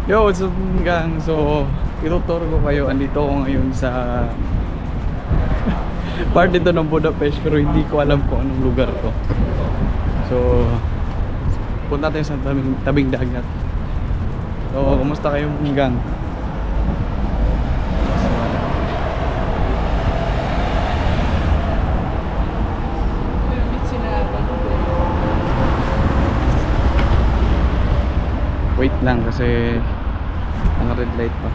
Yo, what's up gang? So, ituturo ko kayo. Andito ako ngayon sa part dito ng Budapest, pero hindi ko alam kung anong lugar to. So, punta tayo sa tabing dagat. So, kumusta kayo gang? Wait lang kasi ang red light pa.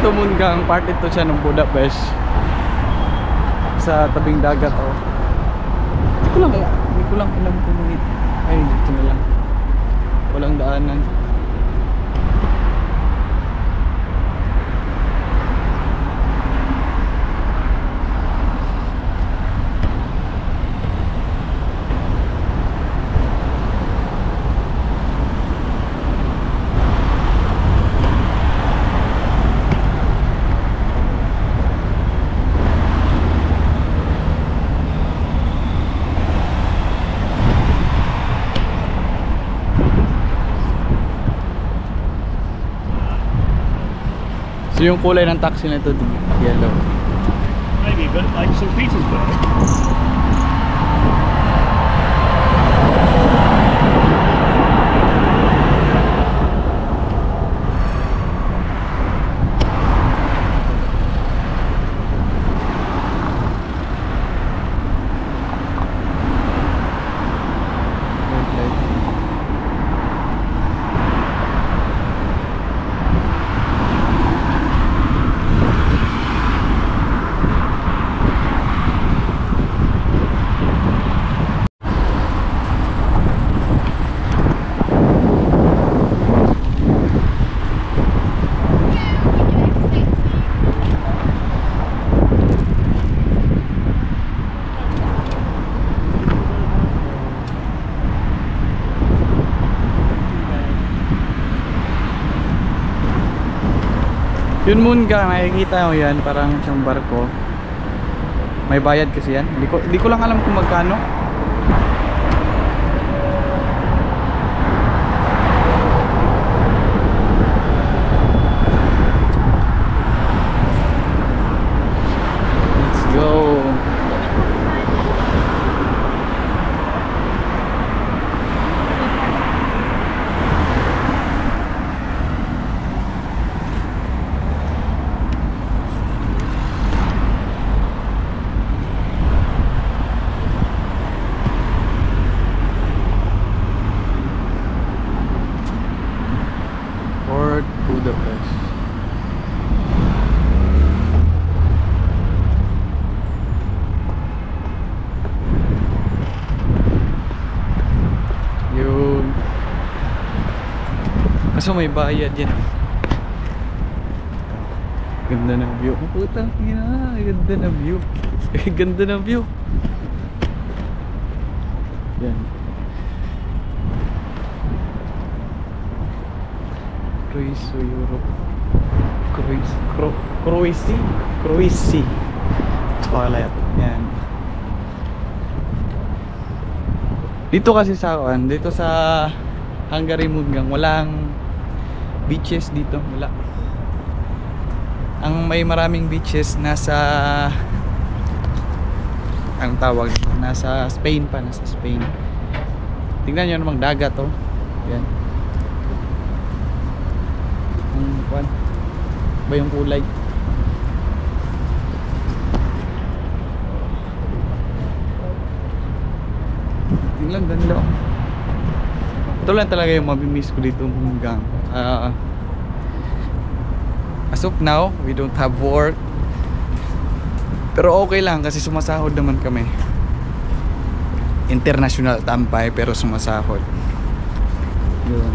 Ito muna ang part ito siya ng Budapest sa tabing dagat oh. Hindi ko lang alam kung ay dito na lang walang daanan. So yung kulay ng taxi na ito, yellow. Maybe, but like St. Petersburg. Yun moon ka, nakikita mo yan, parang siyang barko. May bayad kasi yan. Hindi ko lang alam kung magkano. Let's go. Budapest. Yun. Kaso may bayad yan. Ganda ng view. Putang ina, ganda ng view. Ganda ng view. Yan. Croatia, Europe. Croatia. Toilet. Yan. Dito kasi sa dito sa Hungary Mudgang, walang beaches dito, wala. Ang may maraming beaches nasa anong tawag? Nasa Spain pa, nasa Spain. Tingnan niyo namang dagat oh. Yan. Kwan ba yung kulay? Tingnan ganda. Ito lang talaga yung mabimiss ko dito hanggang as of now we don't have work, pero okay lang kasi sumasahod naman kami. international tampay pero sumasahod. Yun.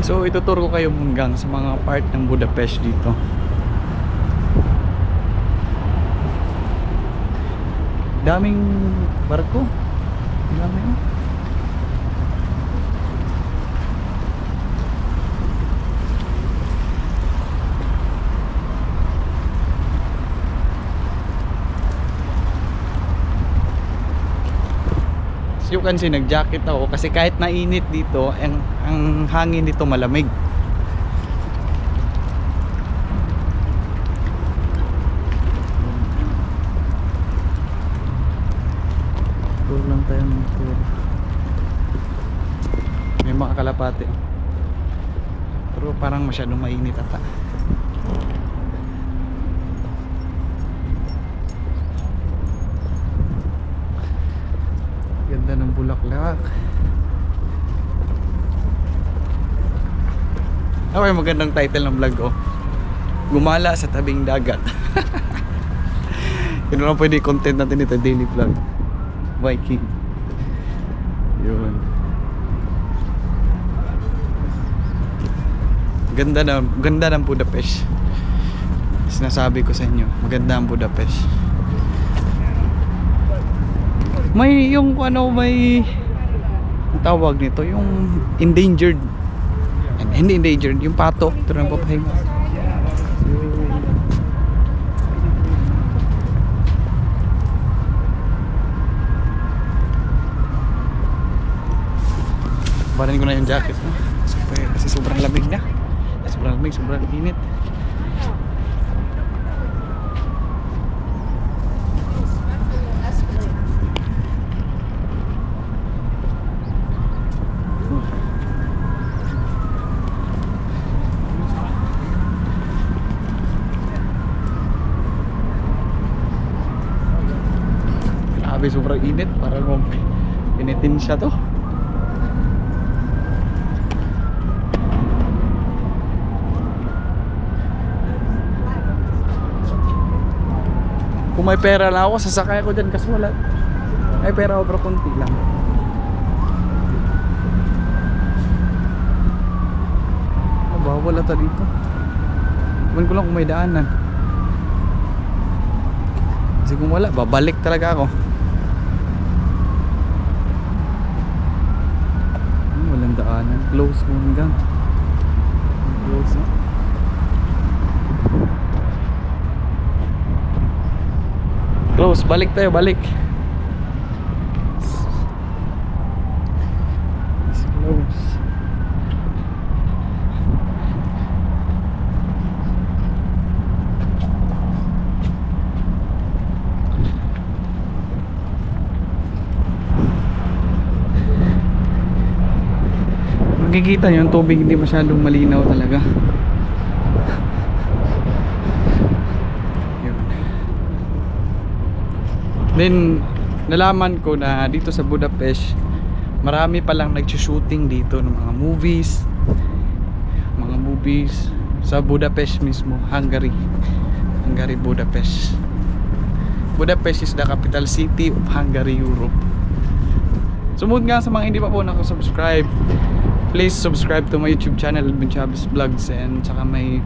So ituturo ko kayo hanggang sa mga part ng Budapest dito. Daming barko. Dami. You can see, nag-jacket ako kasi kahit nainit dito, ang hangin dito malamig. Tour lang tayo ng tour. May mga kalapate. Pero parang masyadong mainit ata. Ganda ng bulaklak. Okay, magandang title ng vlog ko. Gumala sa tabing dagat. Yun lang pwede content natin ito, daily vlog. Viking. Yun. Ganda ng Budapest. Sinasabi ko sa inyo, maganda ang Budapest. May yung may ang tawag nito, yung endangered. Hindi endangered, yung pato, ito nang papahinga. Barin ko na yung jacket, no? Kasi sobrang lamig na. Sobrang lamig, sobrang init. Grabe, sobrang init. Parang initin siya to. Kung may pera lang ako, sasakay ako dyan kasi wala. May pera ako pero konti lang. Bawal ata dito. Iwan ko lang kung may daanan. Kasi kung wala, babalik talaga ako. Walang daanan. Close mo hanggang. Close mo. Close, balik tayo, balik. It's close. Makikita nyo, yung tubig hindi masyadong malinaw talaga. Then nalaman ko na dito sa Budapest marami palang nag-shooting dito ng mga movies sa Budapest mismo, Hungary, Budapest. Budapest is the capital city of Hungary, Europe. Sumunod nga sa mga hindi pa po nakasubscribe, please subscribe to my YouTube channel, Edmond Chavez Vlogs, and saka may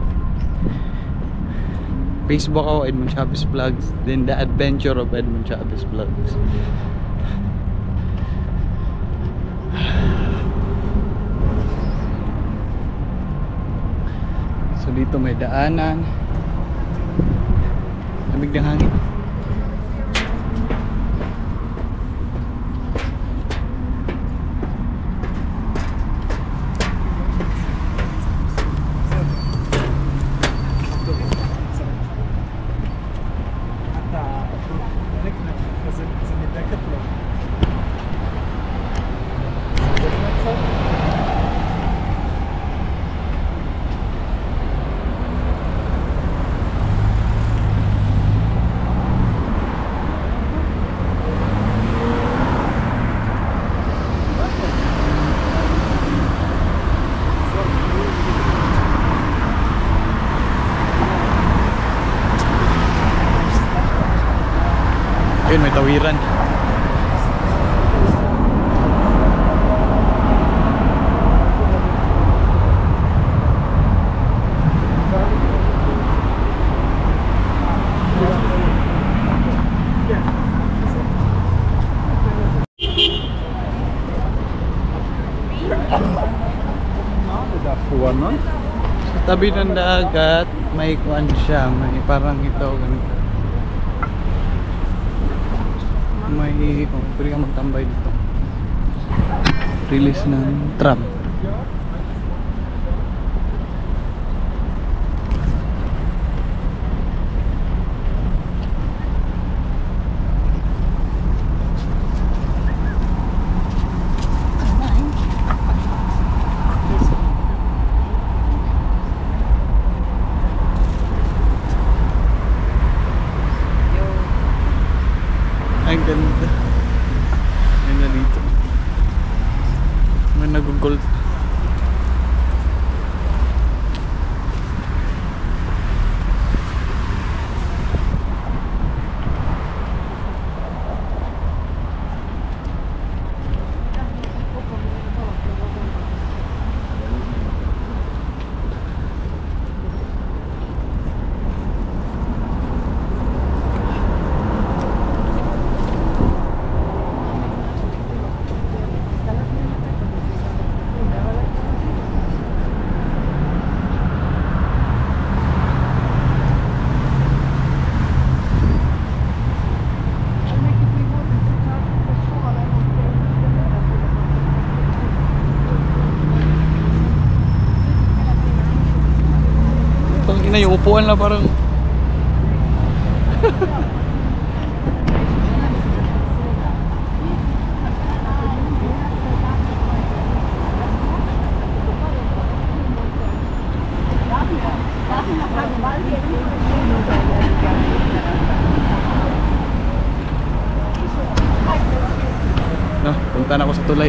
Facebook ako, Edmond Chavez Vlogs. Then The Adventure of Edmond Chavez Vlogs. So dito may daanan. Lamig ng hangin. Ayun, may tawiran. Sa tabi ng dagat, may kuan siya, may parang ito, ganito. May, pwede ka magtambay dito. Release ng tram. Ang ganda. Ganda dito. May nag-gold. Na yung upuan na parang no, punta na ako sa tulay.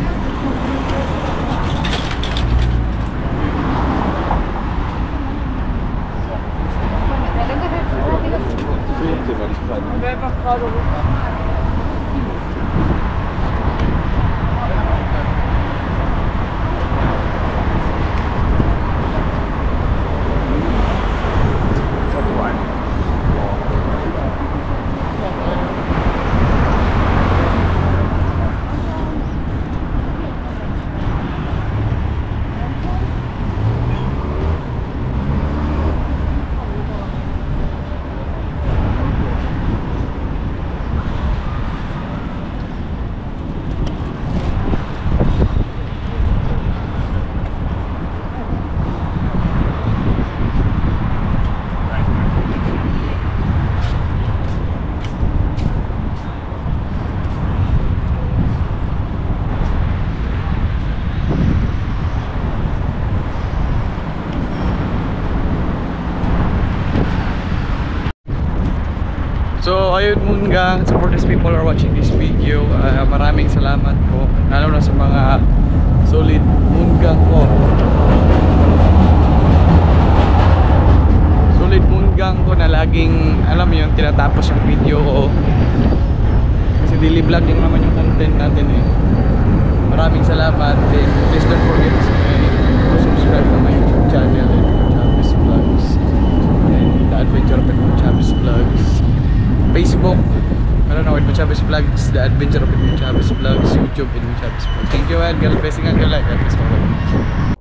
So ayun Mungang, supporters people are watching this video. Maraming salamat po, lalo na sa mga solid Mungang ko. Solid Mungang ko na laging, alam mo yun, tinatapos yung video ko. Kasi daily vlog yung naman yung content natin eh. Maraming salamat and please don't forget to subscribe to my YouTube channel, Chavez Vlogs, and The Adventure of Edmond Chavez Vlogs. Facebook, I don't know, Edmond Chavez Vlogs, The Adventure of Edmond Chavez Vlogs, YouTube, Edmond Chavez Vlogs. Thank you and God bless. God bless.